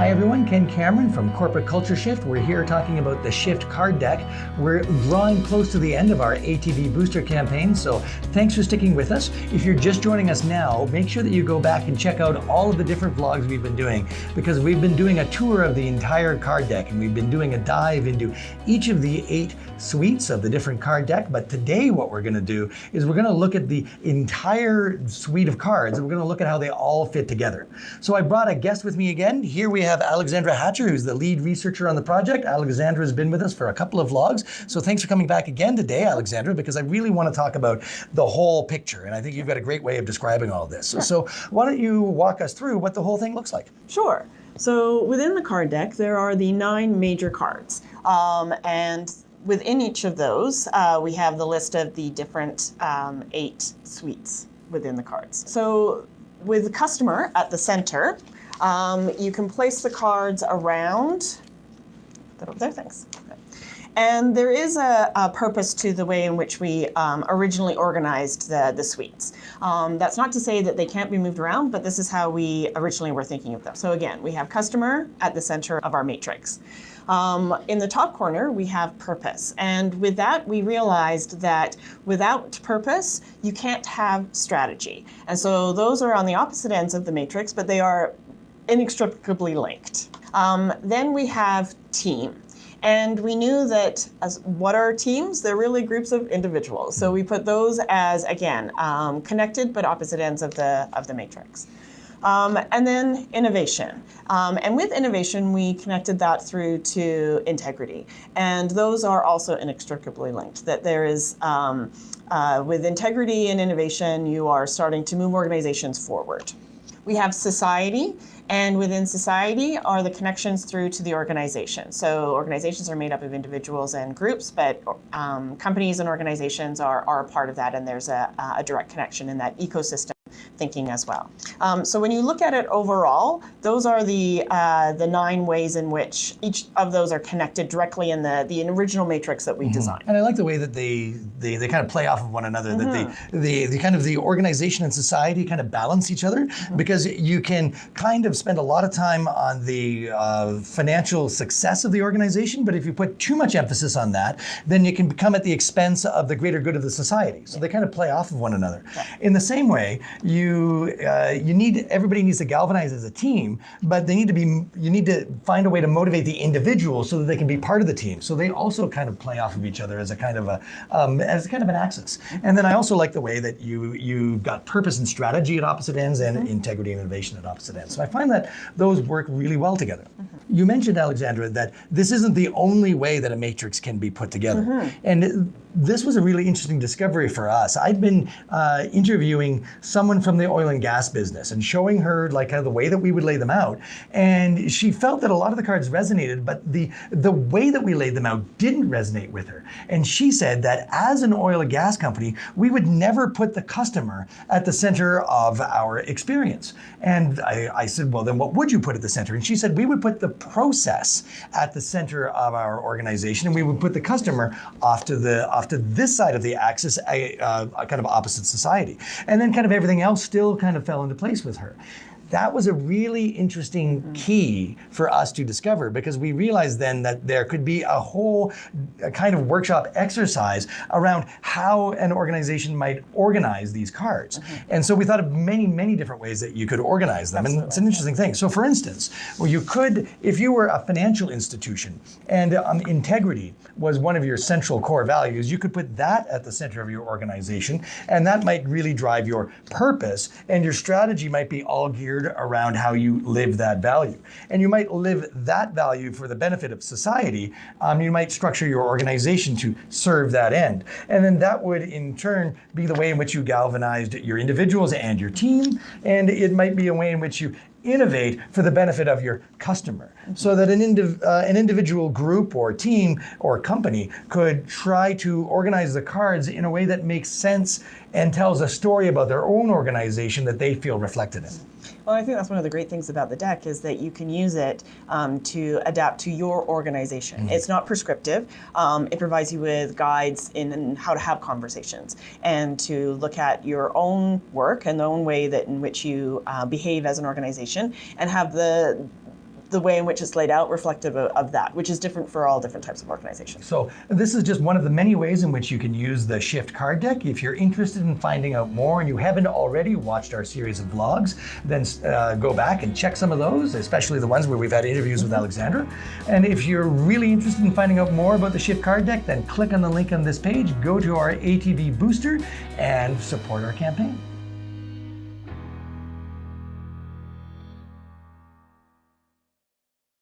Hi everyone, Ken Cameron from Corporate Culture Shift. We're here talking about the Shift card deck. We're drawing close to the end of our ATV booster campaign, so thanks for sticking with us. If you're just joining us now, make sure that you go back and check out all of the different vlogs we've been doing, because we've been doing a tour of the entire card deck and we've been doing a dive into each of the 8 suites of the different card deck. But today what we're going to do is we're going to look at the entire suite of cards and we're going to look at how they all fit together. So I brought a guest with me again. Here we have Alexandra Hatcher, who's the lead researcher on the project. Alexandra has been with us for a couple of vlogs. So thanks for coming back again today, Alexandra, because I really want to talk about the whole picture. And I think you've got a great way of describing all of this. Sure. So why don't you walk us through what the whole thing looks like? Sure. So within the card deck, there are the 9 major cards. And within each of those, we have the list of the different 8 suites within the cards. So with the customer at the center, you can place the cards around, there, thanks. Okay. And there is a purpose to the way in which we originally organized the suites. That's not to say that they can't be moved around, but this is how we originally were thinking of them. So again, we have customer at the center of our matrix. In the top corner, we have purpose. And with that, we realized that without purpose, you can't have strategy. And so those are on the opposite ends of the matrix, but they are inextricably linked. Then we have team. And we knew that what are teams? They're really groups of individuals. So we put those as, again, connected but opposite ends of the matrix. And then innovation. And with innovation, we connected that through to integrity. And those are also inextricably linked, that there is, with integrity and innovation, you are starting to move organizations forward. We have society, and within society are the connections through to the organization. So organizations are made up of individuals and groups, but companies and organizations are a part of that, and there's a direct connection in that ecosystem thinking as well. So when you look at it overall, those are the 9 ways in which each of those are connected directly in the original matrix that we designed. And I like the way that they kind of play off of one another, that the kind of the organization and society kind of balance each other, because you can kind of spend a lot of time on the financial success of the organization, but if you put too much emphasis on that, then it can become at the expense of the greater good of the society. So they kind of play off of one another. In the same way, everybody needs to galvanize as a team, but you need to find a way to motivate the individual so that they can be part of the team. So they also kind of play off of each other as a kind of an axis. And then I also like the way that you've got purpose and strategy at opposite ends and integrity and innovation at opposite ends. So I find that those work really well together. You mentioned, Alexandra, that this isn't the only way that a matrix can be put together. And this was a really interesting discovery for us. I'd been interviewing someone from the oil and gas business and showing her like kind of the way that we would lay them out. And she felt that a lot of the cards resonated, but the way that we laid them out didn't resonate with her. And she said that as an oil and gas company, we would never put the customer at the center of our experience. And I said, well, then what would you put at the center? And she said, we would put the process at the center of our organization, and we would put the customer off to this side of the axis, a kind of opposite society. And then kind of everything else still kind of fell into place with her. That was a really interesting key for us to discover, because we realized then that there could be a whole kind of workshop exercise around how an organization might organize these cards. And so we thought of many, many different ways that you could organize them. Absolutely. And it's an interesting thing. So for instance, well, you could, if you were a financial institution and integrity was one of your central core values, you could put that at the center of your organization, and that might really drive your purpose, and your strategy might be all geared around how you live that value. And you might live that value for the benefit of society. You might structure your organization to serve that end. And then that would in turn be the way in which you galvanized your individuals and your team. And it might be a way in which you innovate for the benefit of your customer, so that an individual group or team or company could try to organize the cards in a way that makes sense and tells a story about their own organization that they feel reflected in. Well, I think that's one of the great things about the deck, is that you can use it to adapt to your organization. It's not prescriptive. It provides you with guides in how to have conversations and to look at your own work and the own way that in which you behave as an organization, and have the way in which it's laid out reflective of that, which is different for all different types of organizations. So this is just one of the many ways in which you can use the Shift card deck. If you're interested in finding out more and you haven't already watched our series of vlogs, then go back and check some of those, especially the ones where we've had interviews with Alexandra. And if you're really interested in finding out more about the Shift card deck, then click on the link on this page, go to our ATV booster, and support our campaign.